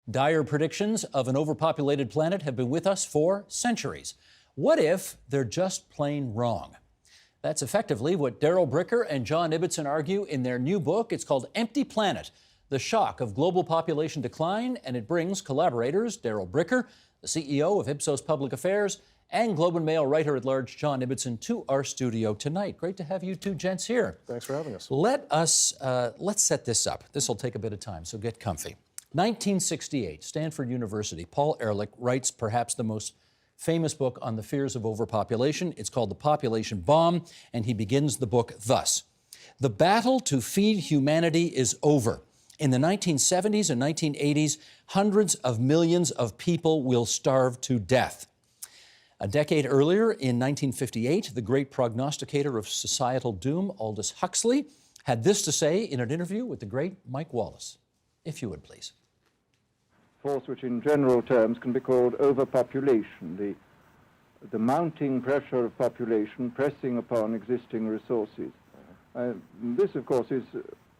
Dire predictions of an overpopulated planet have been with us for centuries. What if they're just plain wrong? That's effectively what Darrell Bricker and John Ibbitson argue in their new book. It's called Empty Planet: The Shock of Global Population Decline, and it brings collaborators Darrell Bricker, the CEO of Ipsos Public Affairs, and Globe and Mail writer-at-large John Ibbitson to our studio tonight. Great to have you two gents here. Thanks for having us. Let's set this up. This will take a bit of time, so get comfy. 1968, Stanford University. Paul Ehrlich writes perhaps the most famous book on the fears of overpopulation. It's called The Population Bomb, and he begins the book thus: "The battle to feed humanity is over. In the 1970s and 1980s, hundreds of millions of people will starve to death." A decade earlier, in 1958, the great prognosticator of societal doom, Aldous Huxley, had this to say in an interview with the great Mike Wallace. If you would, please. Force which in general terms can be called overpopulation, the mounting pressure of population pressing upon existing resources. This, of course, is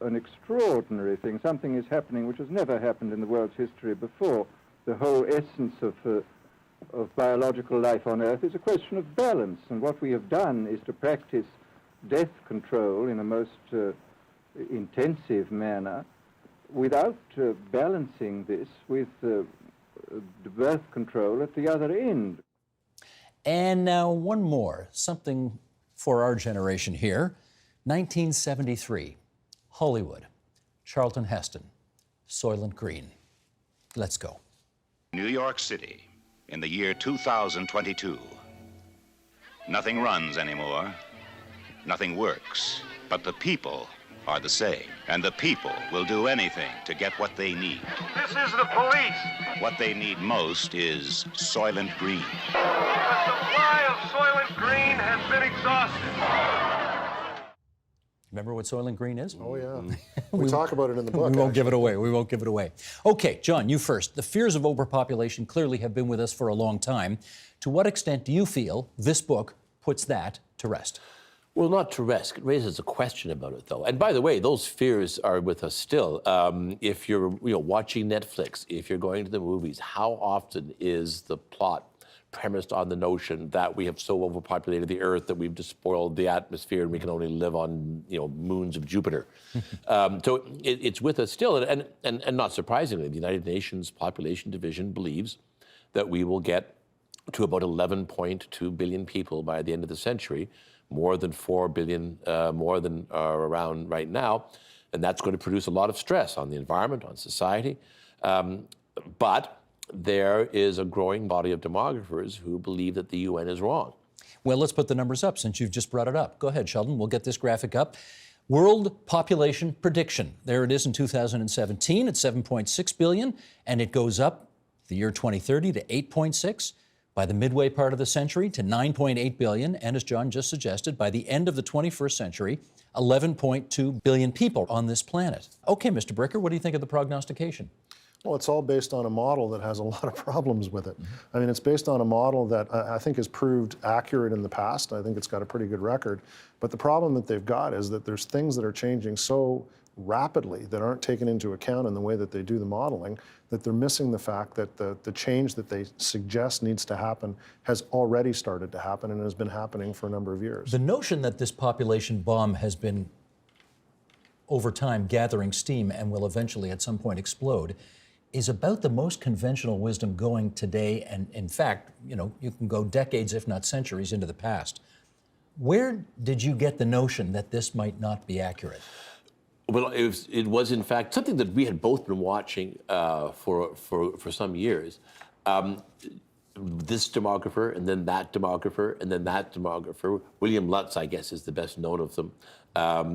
an extraordinary thing. Something is happening which has never happened in the world's history before. The whole essence of biological life on Earth is a question of balance, and what we have done is to practice death control in a most intensive manner, without balancing this with birth control at the other end. And now one more, something for our generation here. 1973, Hollywood, Charlton Heston, Soylent Green. Let's go. New York City, in the year 2022. Nothing runs anymore. Nothing works. But the people are the same, and the people will do anything to get what they need. This is the police. What they need most is Soylent Green. The supply of Soylent Green has been exhausted. Remember what Soylent Green is? Oh, yeah. We talk about it in the book. We won't give it away. We won't give it away. Okay, John, you first. The fears of overpopulation clearly have been with us for a long time. To what extent do you feel this book puts that to rest? Well, not to rest. It raises a question about it, though. And by the way, those fears are with us still. If you're watching Netflix, if you're going to the movies, how often is the plot premised on the notion that we have so overpopulated the Earth that we've despoiled the atmosphere and we can only live on moons of Jupiter? So it's with us still. And not surprisingly, the United Nations Population Division believes that we will get to about 11.2 billion people by the end of the century, more than 4 billion, more than are around right now. And that's going to produce a lot of stress on the environment, on society. But there is a growing body of demographers who believe that the UN is wrong. Well, let's put the numbers up since you've just brought it up. Go ahead, Sheldon. We'll get this graphic up. World population prediction. There it is in 2017 at 7.6 billion, and it goes up the year 2030 to 8.6. By the midway part of the century to 9.8 billion, and as John just suggested, by the end of the 21st century, 11.2 billion people on this planet. Okay, Mr. Bricker, what do you think of the prognostication? Well, it's all based on a model that has a lot of problems with it. I mean, it's based on a model that I think has proved accurate in the past. I think it's got a pretty good record. But the problem that they've got is that there's things that are changing so rapidly that aren't taken into account in the way that they do the modeling, that they're missing the fact that the change that they suggest needs to happen has already started to happen and has been happening for a number of years. The notion that this population bomb has been, over time, gathering steam and will eventually at some point explode is about the most conventional wisdom going today, and in fact, you can go decades, if not centuries, into the past. Where did you get the notion that this might not be accurate? Well, it was in fact something that we had both been watching for some years. This demographer, and then that demographer, and then that demographer. William Lutz, I guess, is the best known of them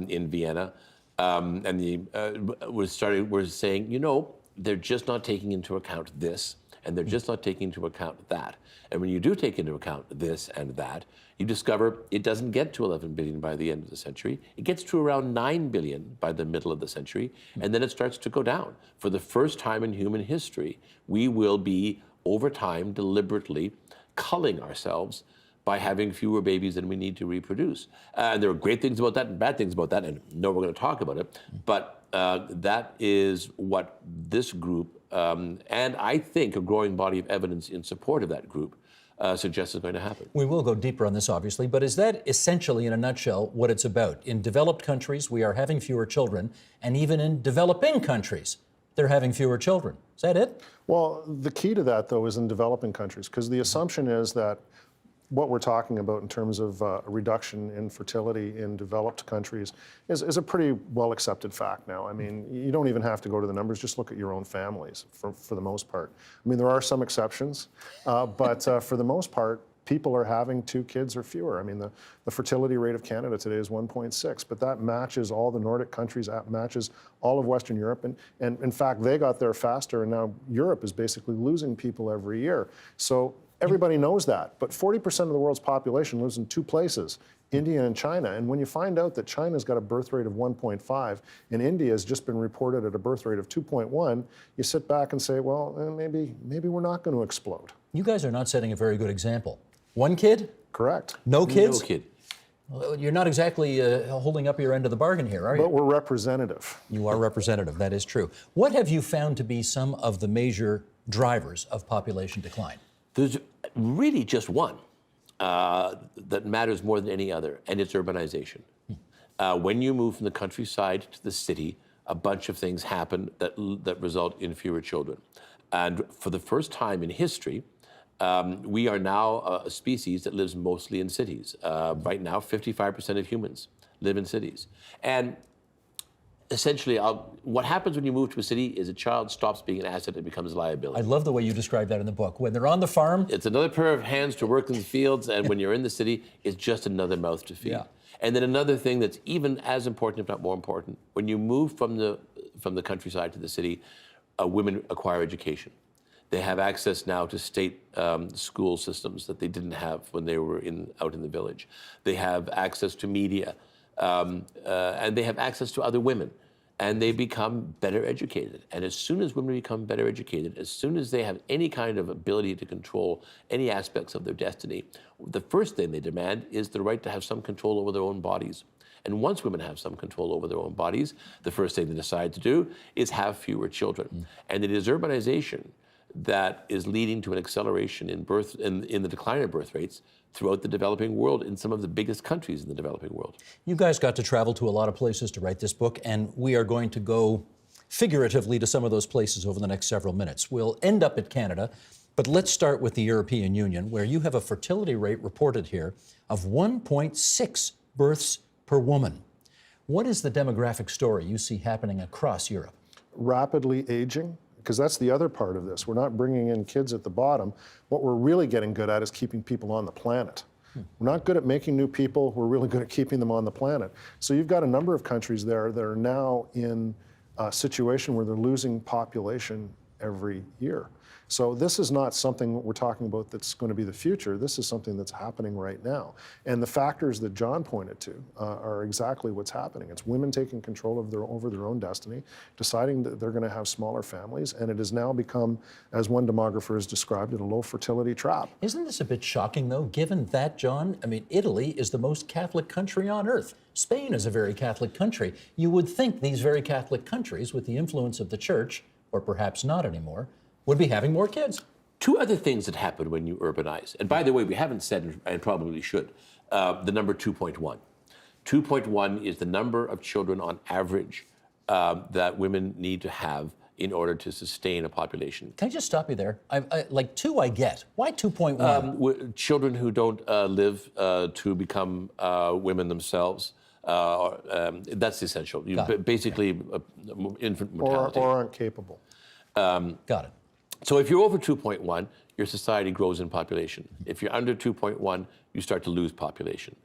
in Vienna, and was saying, they're just not taking into account this, and they're just not taking into account that. And when you do take into account this and that, you discover it doesn't get to 11 billion by the end of the century. It gets to around 9 billion by the middle of the century, and then it starts to go down. For the first time in human history, we will be, over time, deliberately culling ourselves by having fewer babies than we need to reproduce. And there are great things about that and bad things about that, and we're going to talk about it. But that is what this group And I think a growing body of evidence in support of that group suggests it's going to happen. We will go deeper on this, obviously, but is that essentially, in a nutshell, what it's about? In developed countries, we are having fewer children, and even in developing countries, they're having fewer children. Is that it? Well, the key to that, though, is in developing countries, because the assumption is that what we're talking about in terms of a reduction in fertility in developed countries is a pretty well accepted fact now. I mean, you don't even have to go to the numbers, just look at your own families for the most part. I mean, there are some exceptions, but for the most part, people are having 2 kids or fewer. I mean, the fertility rate of Canada today is 1.6, but that matches all the Nordic countries, that matches all of Western Europe. And in fact, they got there faster, and now Europe is basically losing people every year. So everybody knows that, but 40% of the world's population lives in 2 places, India and China. And when you find out that China's got a birth rate of 1.5 and India has just been reported at a birth rate of 2.1, you sit back and say, well, maybe we're not going to explode. You guys are not setting a very good example. 1 kid? Correct. No kids? No kid. Well, you're not exactly holding up your end of the bargain here, are you? But we're representative. You are representative, that is true. What have you found to be some of the major drivers of population decline? There's really just one that matters more than any other, and it's urbanization. When you move from the countryside to the city, a bunch of things happen that result in fewer children. And for the first time in history, we are now a species that lives mostly in cities. Right now, 55% of humans live in cities. And essentially, what happens when you move to a city is a child stops being an asset and becomes a liability. I love the way you describe that in the book. When they're on the farm, It's another pair of hands to work in the fields, and when you're in the city, it's just another mouth to feed. Yeah. And then another thing that's even as important, if not more important, when you move from the countryside to the city, women acquire education. They have access now to state school systems that they didn't have when they were out in the village. They have access to media, and they have access to other women, and they become better educated. And as soon as women become better educated, as soon as they have any kind of ability to control any aspects of their destiny, the first thing they demand is the right to have some control over their own bodies. And once women have some control over their own bodies, the first thing they decide to do is have fewer children. And it is urbanization that is leading to an acceleration in the decline of birth rates throughout the developing world, in some of the biggest countries in the developing world. you guys got to travel to a lot of places to write this book, and we are going to go figuratively to some of those places over the next several minutes. We'll end up at Canada, but let's start with the European Union, where you have a fertility rate reported here of 1.6 births per woman. What is the demographic story you see happening across Europe? Rapidly aging, because that's the other part of this. We're not bringing in kids at the bottom. What we're really getting good at is keeping people on the planet. We're not good at making new people. We're really good at keeping them on the planet. So you've got a number of countries there that are now in a situation where they're losing population every year. So this is not something we're talking about that's going to be the future. This is something that's happening right now. And the factors that John pointed to are exactly what's happening. It's women taking control of over their own destiny, deciding that they're going to have smaller families, and it has now become, as one demographer has described it, a low fertility trap. Isn't this a bit shocking, though, given that, John? I mean, Italy is the most Catholic country on earth. Spain is a very Catholic country. You would think these very Catholic countries, with the influence of the church, or perhaps not anymore, would be having more kids. 2 other things that happen when you urbanize, and by the way, we haven't said, and probably should, the number 2.1. 2.1 is the number of children on average that women need to have in order to sustain a population. Can I just stop you there? Like 2 I get. Why 2.1? Children who don't live to become women themselves, that's essential. Basically, infant mortality. Or aren't capable. Got it. So if you're over 2.1, your society grows in population. If you're under 2.1, you start to lose population.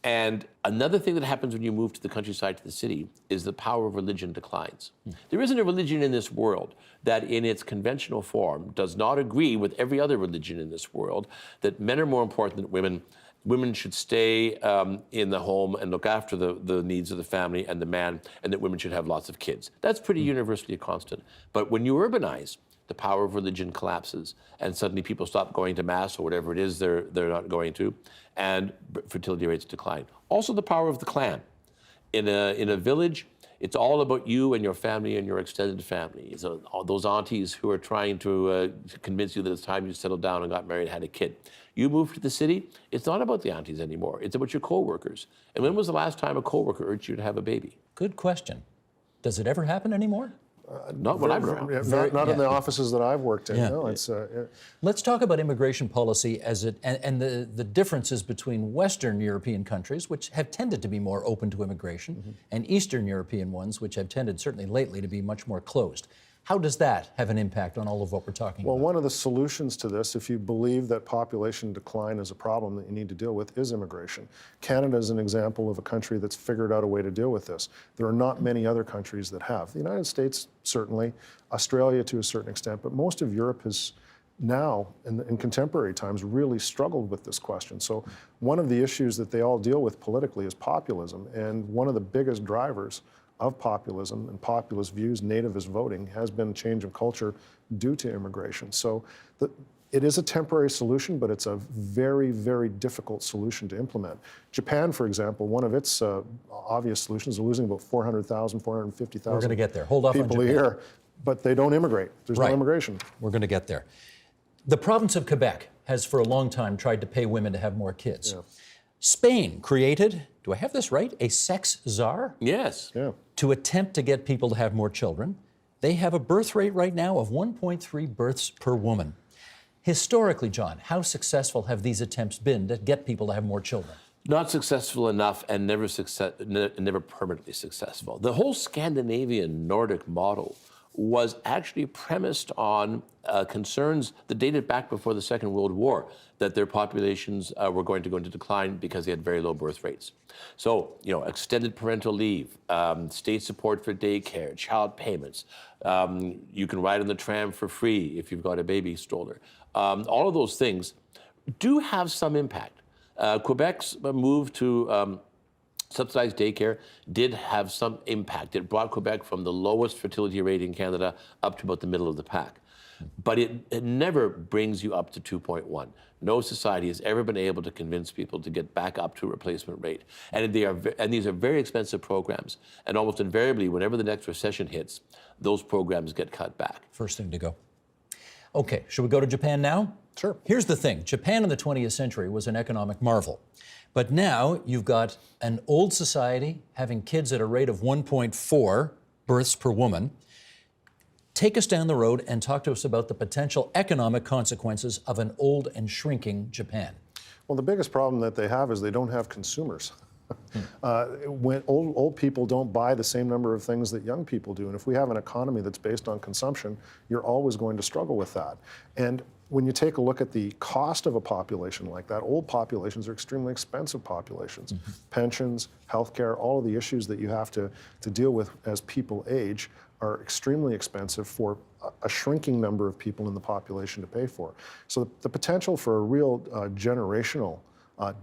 And another thing that happens when you move to the countryside to the city is the power of religion declines. There isn't a religion in this world that in its conventional form does not agree with every other religion in this world that men are more important than women. Women should stay in the home and look after the needs of the family and the man, and that women should have lots of kids. That's pretty universally a constant. But when you urbanize, the power of religion collapses, and suddenly people stop going to mass or whatever it is they're not going to, and fertility rates decline. Also, the power of the clan. In a village, It's all about you and your family and your extended family. So all those aunties who are trying to convince you that it's time you settled down and got married and had a kid. You move to the city, it's not about the aunties anymore. It's about your coworkers. And when was the last time a coworker urged you to have a baby? Good question. Does it ever happen anymore? Not when I've been around. Yeah, not in the offices that I've worked in. Yeah. No, it's Let's talk about immigration policy as it and the differences between Western European countries, which have tended to be more open to immigration, and Eastern European ones, which have tended, certainly lately, to be much more closed. How does that have an impact on all of what we're talking well, about? one of the solutions to this, if you believe that population decline is a problem that you need to deal with, is immigration. Canada is an example of a country that's figured out a way to deal with this. There are not many other countries that have. The United States, certainly, Australia to a certain extent, but most of Europe has now, in contemporary times, really struggled with this question. So one of the issues that they all deal with politically is populism, and one of the biggest drivers of populism and populist views, nativist voting, has been change of culture due to immigration. So it is a temporary solution, but it's a very, very difficult solution to implement. Japan, for example, one of its obvious solutions is losing about 400,000, 450,000 We're going to get there. Hold off on people a Japan. year, but they don't immigrate. There's Right. no immigration. We're going to get there. The province of Quebec has for a long time tried to pay women to have more kids. Spain created, do I have this right, a sex czar? Yes. Yeah. To attempt to get people to have more children. They have a birth rate right now of 1.3 births per woman. Historically, John, how successful have these attempts been to get people to have more children? Not successful enough and never permanently successful. The whole Scandinavian Nordic model was actually premised on concerns that dated back before the Second World War, that their populations were going to go into decline because they had very low birth rates. So, extended parental leave, state support for daycare, child payments, you can ride on the tram for free if you've got a baby stroller. All of those things do have some impact. Quebec's move to subsidized daycare did have some impact. It brought Quebec from the lowest fertility rate in Canada up to about the middle of the pack. But it never brings you up to 2.1. No society has ever been able to convince people to get back up to a replacement rate. And these are very expensive programs. And almost invariably, whenever the next recession hits, those programs get cut back. First thing to go. Okay, should we go to Japan now? Sure. Here's the thing. Japan in the 20th century was an economic marvel. But now you've got an old society having kids at a rate of 1.4 births per woman. Take us down the road and talk to us about the potential economic consequences of an old and shrinking Japan. Well, the biggest problem that they have is they don't have consumers. When old people don't buy the same number of things that young people do, and if we have an economy that's based on consumption, you're always going to struggle with that. And when you take a look at the cost of a population like that, old populations are extremely expensive populations. Pensions, healthcare, all of the issues that you have to deal with as people age are extremely expensive for a shrinking number of people in the population to pay for. So the potential for a real generational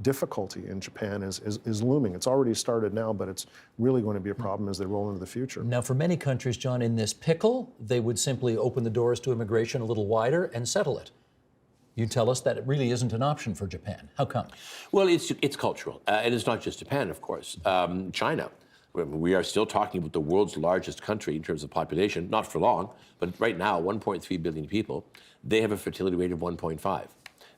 difficulty in Japan is looming. It's already started now, but it's really going to be a problem as they roll into the future. Now, for many countries, John, in this pickle, they would simply open the doors to immigration a little wider and settle it. You tell us that it really isn't an option for Japan. How come? Well, it's cultural, and it's not just Japan, of course. China. We are still talking about the world's largest country in terms of population, not for long, but right now, 1.3 billion people. They have a fertility rate of 1.5.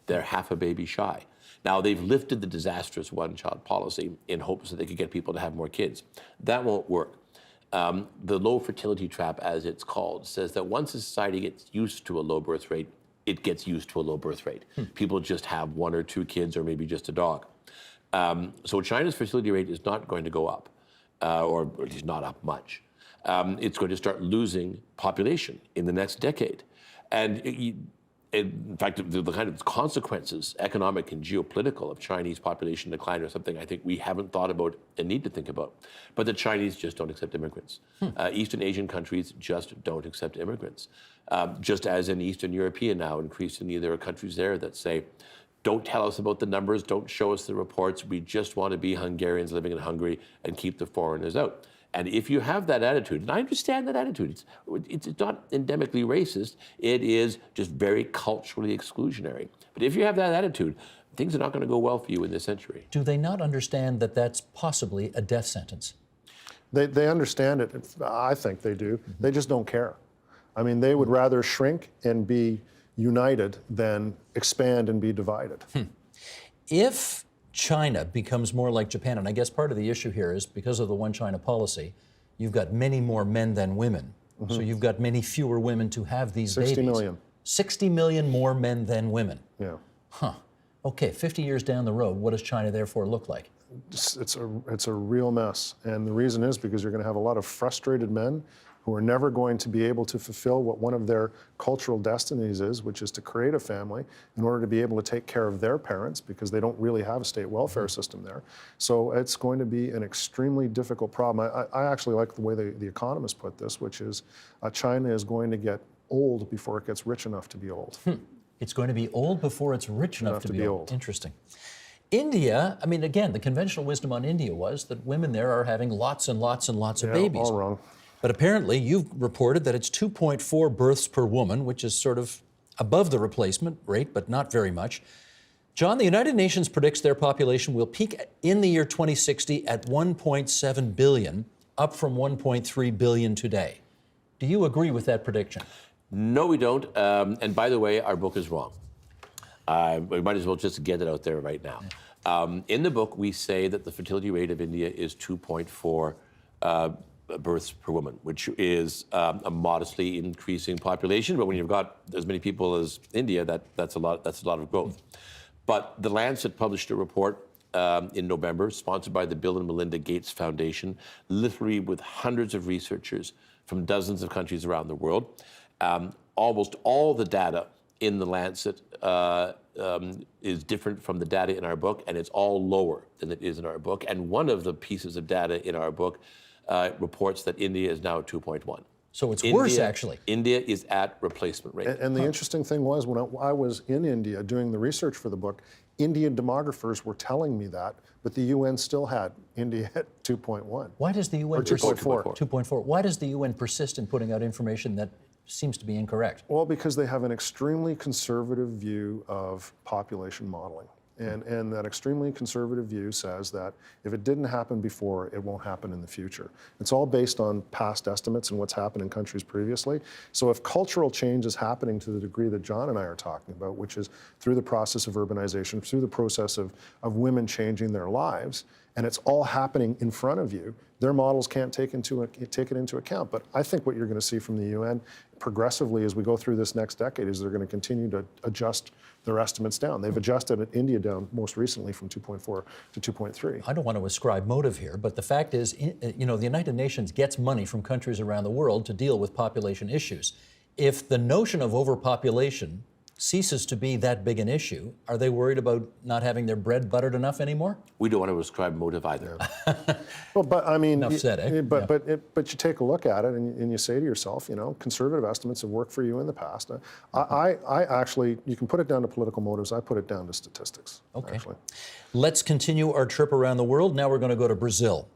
They're half a baby shy. Now, they've lifted the disastrous one-child policy in hopes that they could get people to have more kids. That won't work. The low fertility trap, as it's called, says that once a society gets used to a low birth rate, it gets used to a low birth rate. People just have 1 or 2 kids or maybe just a dog. So China's fertility rate is not going to go up, or at least not up much. It's going to start losing population in the next decade. And in fact, the kind of consequences, economic and geopolitical, of Chinese population decline are something I think we haven't thought about and need to think about. But the Chinese just don't accept immigrants. Eastern Asian countries just don't accept immigrants. Just as in Eastern European now, increasingly there are countries there that say, don't tell us about the numbers, don't show us the reports, we just want to be Hungarians living in Hungary and keep the foreigners out. And if you have that attitude, and I understand that attitude, it's not endemically racist, it is just very culturally exclusionary. But if you have that attitude, things are not going to go well for you in this century. Do they not understand that that's possibly a death sentence? They understand it. I think they do. They just don't care. I mean, they would rather shrink and be united than expand and be divided. If China becomes more like Japan, and I guess part of the issue here is because of the one China policy, you've got many more men than women. So you've got many fewer women to have these 60 babies. million. 60 million more men than women. Yeah. Huh. Okay, 50 years down the road, what does China therefore look like? It's a real mess. And the reason is because you're going to have a lot of frustrated men who are never going to be able to fulfill what one of their cultural destinies is, which is to create a family in order to be able to take care of their parents because they don't really have a state welfare system there. So it's going to be an extremely difficult problem. I actually like the way the economists put this, which is China is going to get old before it gets rich enough to be old. It's going to be old before it's rich enough to be old. Interesting. India, I mean, again, the conventional wisdom on India was that women there are having lots and lots and lots of babies. All wrong. But apparently, you've reported that it's 2.4 births per woman, which is sort of above the replacement rate, but not very much. John, the United Nations predicts their population will peak in the year 2060 at 1.7 billion, up from 1.3 billion today. Do you agree with that prediction? No, we don't. And by the way, our book is wrong. We might as well just get it out there right now. In the book, we say that the fertility rate of India is 2.4 births per woman, which is a modestly increasing population. But when you've got as many people as India, that's a lot of growth. But The Lancet published a report in November, sponsored by the Bill and Melinda Gates Foundation, literally with hundreds of researchers from dozens of countries around the world. Almost all the data in The Lancet is different from the data in our book, and it's all lower than it is in our book. And one of the pieces of data in our book reports that India is now at 2.1. So it's worse, actually. India is at replacement rate. And the interesting thing was when I was in India doing the research for the book, Indian demographers were telling me that, but the UN still had India at 2.1. Why does the UN Or 2.4. 2.4. Why does the UN persist in putting out information that seems to be incorrect? Well, because they have an extremely conservative view of population modeling. And that extremely conservative view says that if it didn't happen before, it won't happen in the future. It's all based on past estimates and what's happened in countries previously. So if cultural change is happening to the degree that John and I are talking about, which is through the process of urbanization, through the process of women changing their lives, and it's all happening in front of you, their models can't take it into account. But I think what you're going to see from the UN progressively as we go through this next decade is they're going to continue to adjust their estimates down. They've adjusted India down most recently from 2.4 to 2.3. I don't want to ascribe motive here, but the fact is, the United Nations gets money from countries around the world to deal with population issues. If the notion of overpopulation ceases to be that big an issue, are they worried about not having their bread buttered enough anymore? We don't want to ascribe motive either. Well, but I mean, Enough said, eh? But you take a look at it and you say to yourself, conservative estimates have worked for you in the past. I actually, you can put it down to political motives. I put it down to statistics. Okay. Actually. Let's continue our trip around the world. Now we're going to go to Brazil.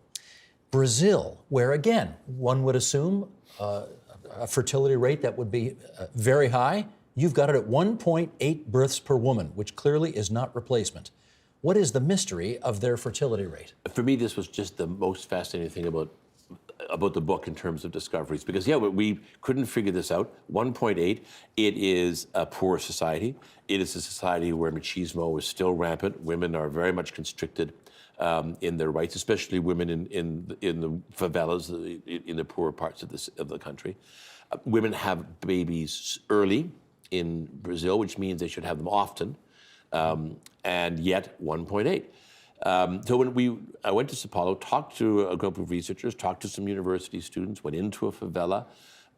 Brazil, where again, one would assume a fertility rate that would be very high. You've got it at 1.8 births per woman, which clearly is not replacement. What is the mystery of their fertility rate? For me, this was just the most fascinating thing about the book in terms of discoveries, because we couldn't figure this out. 1.8, it is a poor society. It is a society where machismo is still rampant. Women are very much constricted in their rights, especially women in the favelas, in the poorer parts of the country. Women have babies early in Brazil, which means they should have them often, and yet 1.8. So when I went to Sao Paulo, talked to a group of researchers, talked to some university students, went into a favela,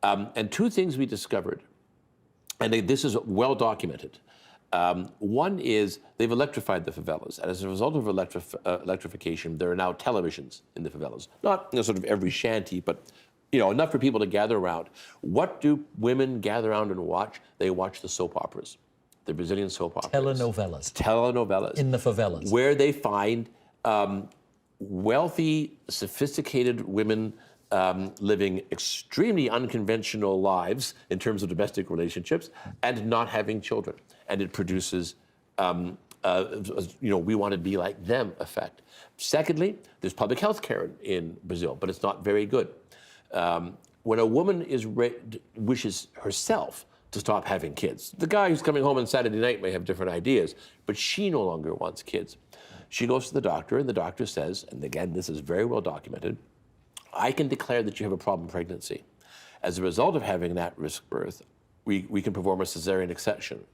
and two things we discovered, and this is well documented. One is they've electrified the favelas, and as a result of electrification, there are now televisions in the favelas. Not sort of every shanty, but enough for people to gather around. What do women gather around and watch? They watch the soap operas, the Brazilian soap operas. Telenovelas. In the favelas. Where they find wealthy, sophisticated women living extremely unconventional lives in terms of domestic relationships and not having children. And it produces we want to be like them effect. Secondly, there's public health care in Brazil, but it's not very good. When a woman wishes herself to stop having kids, the guy who's coming home on Saturday night may have different ideas, but she no longer wants kids. She goes to the doctor, and the doctor says, and again, this is very well documented, I can declare that you have a problem pregnancy. As a result of having that risk birth, we can perform a cesarean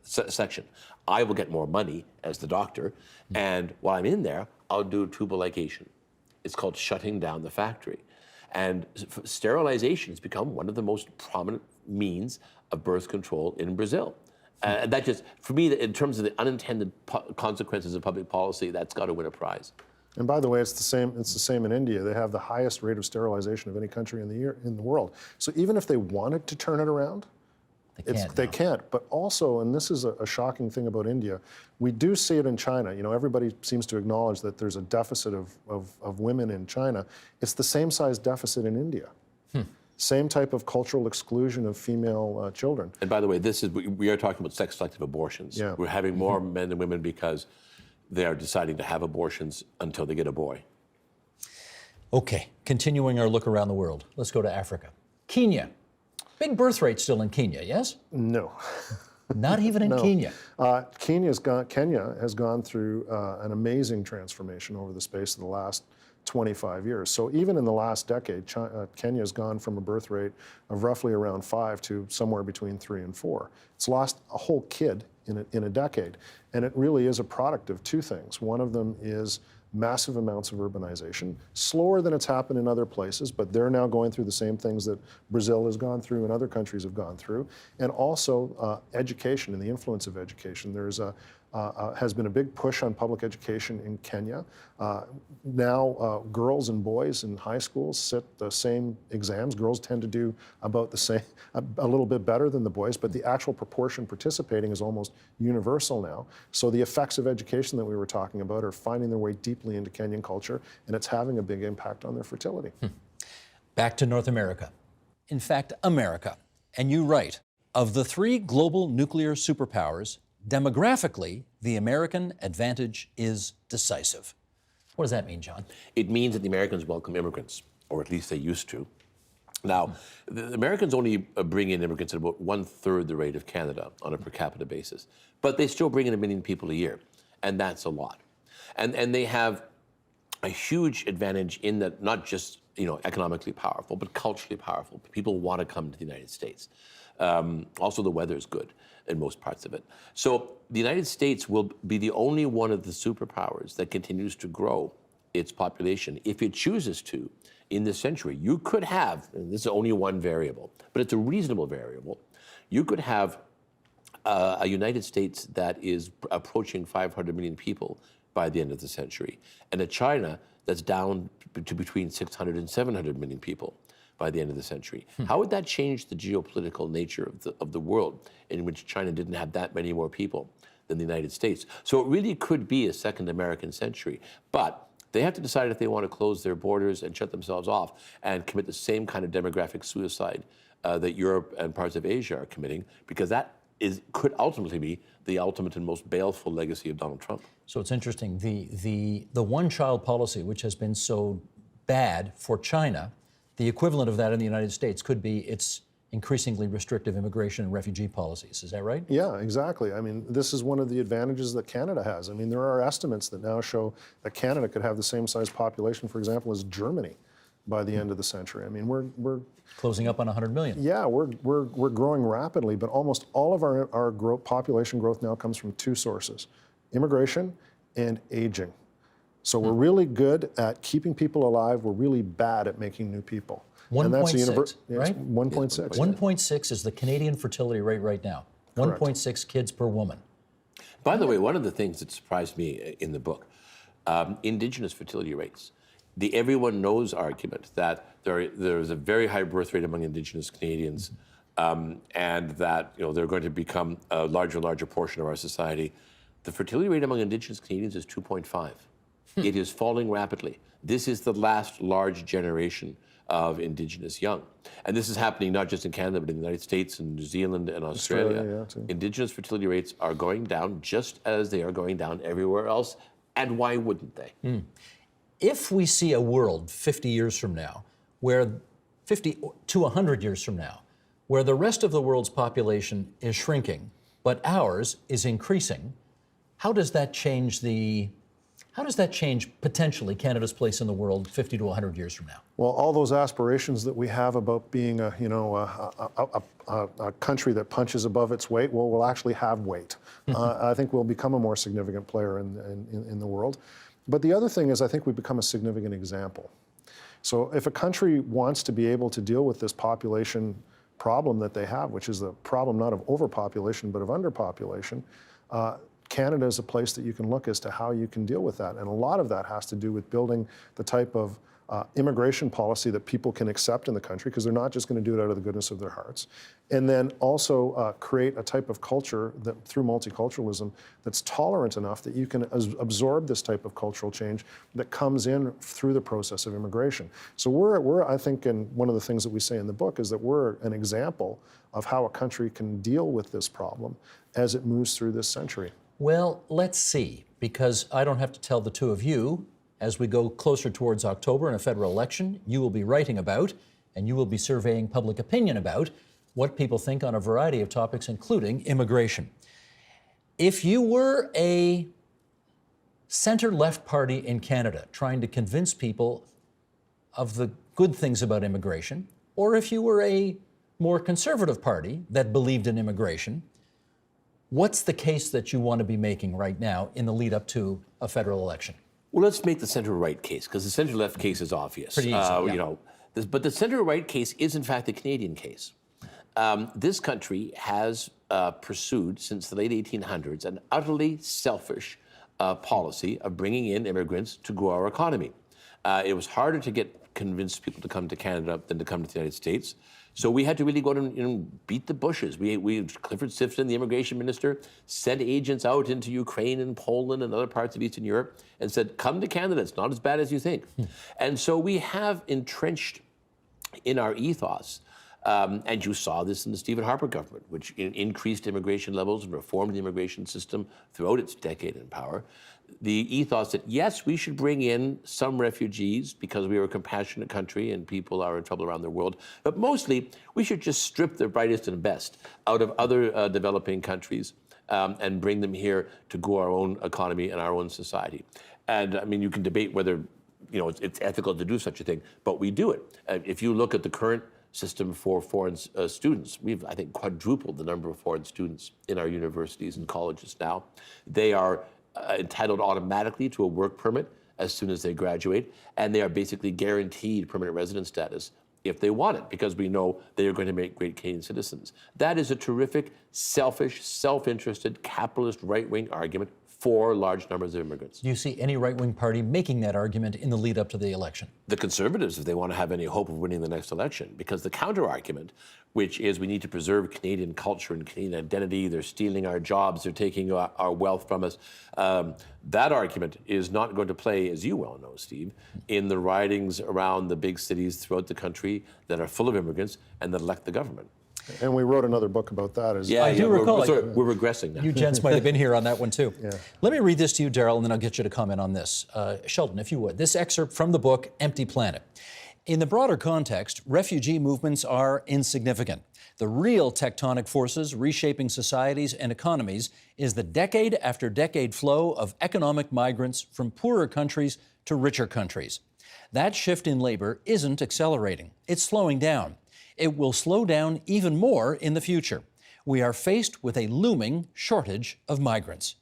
section. I will get more money as the doctor, and while I'm in there, I'll do tubal ligation. It's called shutting down the factory. And sterilization has become one of the most prominent means of birth control in Brazil. And that just, for me, in terms of the unintended consequences of public policy, that's got to win a prize. And by the way, it's the same in India. They have the highest rate of sterilization of any country in the world. So even if they wanted to turn it around, they can't. But also, and this is a shocking thing about India, we do see it in China. Everybody seems to acknowledge that there's a deficit of women in China. It's the same size deficit in India. Same type of cultural exclusion of female children. And by the way, we are talking about sex-selective abortions. Yeah. We're having more men than women because they are deciding to have abortions until they get a boy. Okay, continuing our look around the world. Let's go to Africa. Kenya. Big birth rate still in Kenya, yes? No. Not even in Kenya. Kenya has gone through an amazing transformation over the space of the last 25 years. So even in the last decade, Kenya has gone from a birth rate of roughly around 5 to somewhere between 3 and 4. It's lost a whole kid in a decade. And it really is a product of two things. One of them is massive amounts of urbanization, slower than it's happened in other places, but they're now going through the same things that Brazil has gone through and other countries have gone through. And also education and the influence of education. There's has been a big push on public education in Kenya. Now girls and boys in high schools sit the same exams. Girls tend to do about the same, a little bit better than the boys, but the actual proportion participating is almost universal now. So the effects of education that we were talking about are finding their way deeply into Kenyan culture, and it's having a big impact on their fertility. Back to North America. In fact, America. And you write, of the 3 global nuclear superpowers, demographically, the American advantage is decisive. What does that mean, John? It means that the Americans welcome immigrants, or at least they used to. Now, the Americans only bring in immigrants at about 1/3 the rate of Canada on a per capita basis, but they still bring in 1 million people a year, and that's a lot. And they have a huge advantage in that not just economically powerful, but culturally powerful. People want to come to the United States. Also, the weather is good in most parts of it. So the United States will be the only one of the superpowers that continues to grow its population if it chooses to in this century. You could have, and this is only one variable, but it's a reasonable variable, you could have a United States that is approaching 500 million people by the end of the century, and a China that's down to between 600 and 700 million people by the end of the century. How would that change the geopolitical nature of the world in which China didn't have that many more people than the United States? So it really could be a second American century, but they have to decide if they want to close their borders and shut themselves off and commit the same kind of demographic suicide that Europe and parts of Asia are committing, because that could ultimately be the ultimate and most baleful legacy of Donald Trump. So it's interesting, the one-child policy, which has been so bad for China, the equivalent of that in the United States could be its increasingly restrictive immigration and refugee policies. Is that right? Yeah, exactly. I mean, this is one of the advantages that Canada has. I mean, there are estimates that now show that Canada could have the same size population, for example, as Germany by the end of the century. I mean, we're closing up on 100 million. Yeah, we're growing rapidly, but almost all of our population growth now comes from 2 sources: immigration and aging. So we're really good at keeping people alive. We're really bad at making new people. 1.6, right? 1.6. 1.6 is the Canadian fertility rate right now. 1.6 kids per woman. By the way, one of the things that surprised me in the book, Indigenous fertility rates. The everyone knows argument that there's a very high birth rate among Indigenous Canadians, and that they're going to become a larger and larger portion of our society. The fertility rate among Indigenous Canadians is 2.5. It is falling rapidly. This is the last large generation of Indigenous young. And this is happening not just in Canada, but in the United States and New Zealand and Australia. Australia, yeah, too. Indigenous fertility rates are going down just as they are going down everywhere else. And why wouldn't they? If we see a world 50 years from now, where 50 to 100 years from now, where the rest of the world's population is shrinking, but ours is increasing, how does that change potentially Canada's place in the world 50 to 100 years from now? Well, all those aspirations that we have about being a country that punches above its weight, well, we'll actually have weight. I think we'll become a more significant player in the world. But the other thing is, I think we become a significant example. So if a country wants to be able to deal with this population problem that they have, which is the problem not of overpopulation, but of underpopulation, Canada is a place that you can look as to how you can deal with that. And a lot of that has to do with building the type of immigration policy that people can accept in the country, because they're not just going to do it out of the goodness of their hearts. And then also create a type of culture that, through multiculturalism, that's tolerant enough that you can absorb this type of cultural change that comes in through the process of immigration. So we're I think, and one of the things that we say in the book is that we're an example of how a country can deal with this problem as it moves through this century. Well, let's see, because I don't have to tell the two of you, as we go closer towards October in a federal election, you will be writing about, and you will be surveying public opinion about, what people think on a variety of topics, including immigration. If you were a center-left party in Canada trying to convince people of the good things about immigration, or if you were a more conservative party that believed in immigration, what's the case that you want to be making right now in the lead up to a federal election? Well, let's make the center-right case, because the center-left case is obvious. Pretty easy, yeah. But the center-right case is, in fact, the Canadian case. This country has pursued, since the late 1800s, an utterly selfish policy of bringing in immigrants to grow our economy. It was harder to convince people to come to Canada than to come to the United States. So we had to really go out and beat the bushes. Clifford Sifton, the immigration minister, sent agents out into Ukraine and Poland and other parts of Eastern Europe and said, come to Canada, it's not as bad as you think. And so we have entrenched in our ethos, and you saw this in the Stephen Harper government, which increased immigration levels and reformed the immigration system throughout its decade in power. The ethos that, yes, we should bring in some refugees because we are a compassionate country and people are in trouble around the world, but mostly we should just strip the brightest and best out of other developing countries and bring them here to grow our own economy and our own society. And I mean, you can debate whether it's ethical to do such a thing, but we do it. If you look at the current system for foreign students, we've, I think, quadrupled the number of foreign students in our universities and colleges now. They are entitled automatically to a work permit as soon as they graduate, and they are basically guaranteed permanent resident status if they want it, because we know they are going to make great Canadian citizens. That is a terrific, selfish, self-interested, capitalist right-wing argument for large numbers of immigrants. Do you see any right-wing party making that argument in the lead up to the election? The Conservatives, if they want to have any hope of winning the next election, because the counter-argument, which is we need to preserve Canadian culture and Canadian identity, they're stealing our jobs, they're taking our wealth from us, that argument is not going to play, as you well know, Steve, in the ridings around the big cities throughout the country that are full of immigrants and that elect the government. And we wrote another book about that. I do recall. We're regressing now. You gents might have been here on that one too. Yeah. Let me read this to you, Darrell, and then I'll get you to comment on this. Sheldon, if you would. This excerpt from the book, Empty Planet. In the broader context, refugee movements are insignificant. The real tectonic forces reshaping societies and economies is the decade after decade flow of economic migrants from poorer countries to richer countries. That shift in labor isn't accelerating. It's slowing down. It will slow down even more in the future. We are faced with a looming shortage of migrants.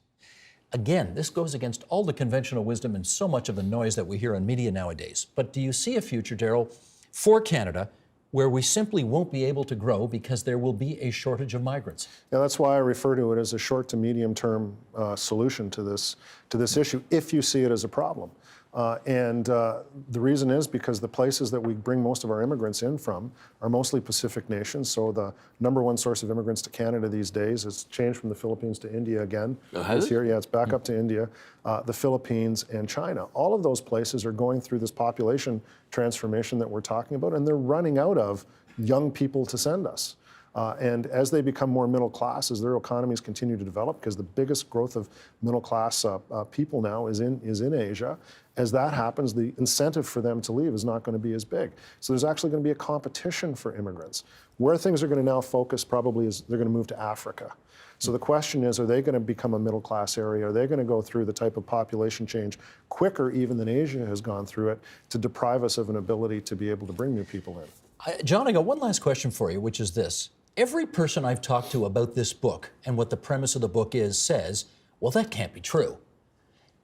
Again, this goes against all the conventional wisdom and so much of the noise that we hear on media nowadays. But do you see a future, Darrell, for Canada where we simply won't be able to grow because there will be a shortage of migrants? Yeah, that's why I refer to it as a short to medium term solution to this issue, if you see it as a problem. The reason is because the places that we bring most of our immigrants in from are mostly Pacific nations. So the number one source of immigrants to Canada these days has changed from the Philippines to India again. Has This year, yeah, it's back up to India, the Philippines, and China. All of those places are going through this population transformation that we're talking about, and they're running out of young people to send us. And as they become more middle class, as their economies continue to develop, because the biggest growth of middle class people now is in Asia, as that happens, the incentive for them to leave is not going to be as big. So there's actually going to be a competition for immigrants. Where things are going to now focus probably is they're going to move to Africa. So the question is, are they going to become a middle class area? Are they going to go through the type of population change quicker even than Asia has gone through it to deprive us of an ability to be able to bring new people in? John, I got one last question for you, which is this. Every person I've talked to about this book and what the premise of the book is says, well, that can't be true.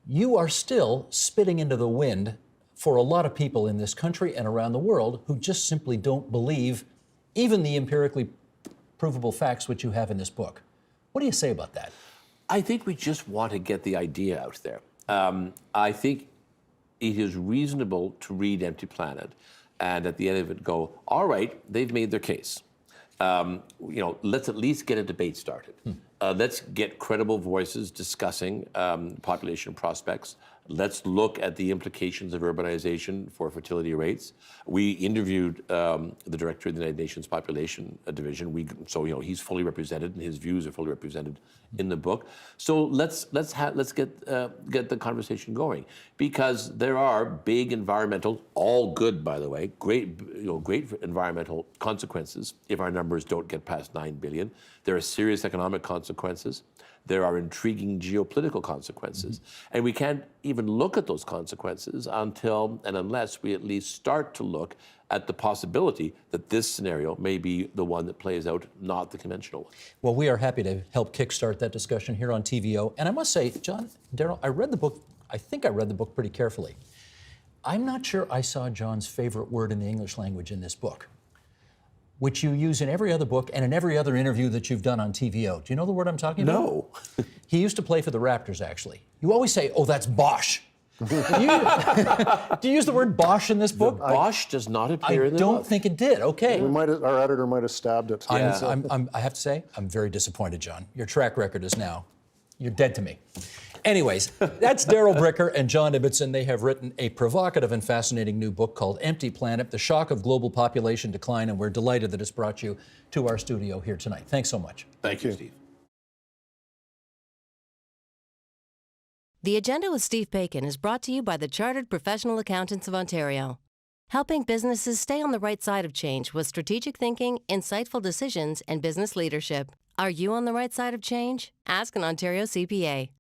You are still spitting into the wind for a lot of people in this country and around the world who just simply don't believe even the empirically provable facts which you have in this book. What do you say about that? I think we just want to get the idea out there. I think it is reasonable to read Empty Planet and at the end of it go, all right, they've made their case. Let's at least get a debate started. Let's get credible voices discussing population prospects. Let's look at the implications of urbanization for fertility rates. We interviewed the director of the United Nations Population Division. So he's fully represented, and his views are fully represented in the book. So let's get the conversation going, because there are big environmental, all good by the way, great environmental consequences if our numbers don't get past 9 billion. There are serious economic consequences. There are intriguing geopolitical consequences. And we can't even look at those consequences until and unless we at least start to look at the possibility that this scenario may be the one that plays out, not the conventional one. Well, we are happy to help kickstart that discussion here on TVO. And I must say, John, Darrell, I think I read the book pretty carefully. I'm not sure I saw John's favorite word in the English language in this book, which you use in every other book and in every other interview that you've done on TVO. Do you know the word I'm talking about? No. He used to play for the Raptors, actually. You always say, oh, that's Bosch. Do you use the word Bosch in this book? Bosch does not appear I in the don't book. think it did. Okay. Our editor might have stabbed it. I have to say, I'm very disappointed, John. Your track record is now, you're dead to me. Anyways, that's Darrell Bricker and John Ibbitson. They have written a provocative and fascinating new book called Empty Planet, The Shock of Global Population Decline, and we're delighted that it's brought you to our studio here tonight. Thanks so much. Thank you, Steve. The Agenda with Steve Bacon is brought to you by the Chartered Professional Accountants of Ontario, helping businesses stay on the right side of change with strategic thinking, insightful decisions, and business leadership. Are you on the right side of change? Ask an Ontario CPA.